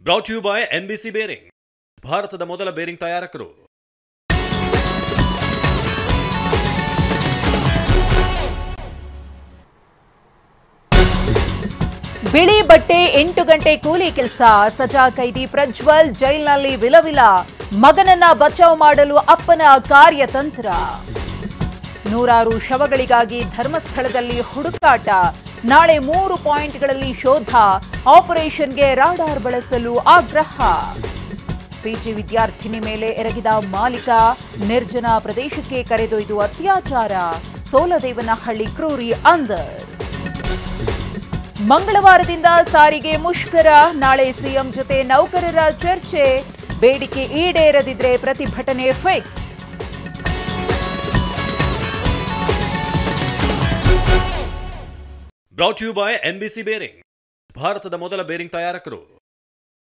Brought you by NBC bearing, ಭಾರತದ ಮೊದಲ bearing ತಯಾರಕರು. ಬಿಳಿ ಬಟ್ಟೆ 8 ಗಂಟೆ ಕೂಲಿ ಕೆಲಸ. ಸಜಾ ಕೈದಿ ಪ್ರಜ್ವಲ್ ಜೈಲಿನಲ್ಲಿ ವಿಲವಿಲ. ಮಗನನ್ನ ಬಚಾವ್ ಮಾಡಲು ಅಪ್ಪನ ಕಾರ್ಯತಂತ್ರ. ನೂರಾರು ಶವಗಳಿಗಾಗಿ ಧರ್ಮಸ್ಥಳದಲ್ಲಿ ಹುಡುಕಾಟ. ನಾಳೆ 3 ಪಾಯಿಂಟ್ಗಳಲ್ಲಿ ಶೋಧ. ಆಪರೇಷನ್ಗೆ ರಾಡಾರ್ ಬಳಸಲು ಆಗ್ರಹ. ಪಿಜಿ ವಿದ್ಯಾರ್ಥಿನಿ ಮೇಲೆ ಎರಗಿದ ಮಾಲೀಕ. ನಿರ್ಜನ ಪ್ರದೇಶಕ್ಕೆ ಕರೆದೊಯ್ದು ಅತ್ಯಾಚಾರ. ಸೋಲದೇವನಹಳ್ಳಿ ಕ್ರೂರಿ ಅಂದರ್. ಮಂಗಳವಾರದಿಂದ ಸಾರಿಗೆ ಮುಷ್ಕರ. ನಾಳೆ ಸಿಎಂ ಜೊತೆ ನೌಕರರ ಚರ್ಚೆ. ಬೇಡಿಕೆ ಈಡೇರದಿದ್ರೆ ಪ್ರತಿಭಟನೆ fix. Brought you by NBC bearing, ಭಾರತದ ಮೊದಲ ಬೇರಿಂಗ್ ತಯಾರಕರು.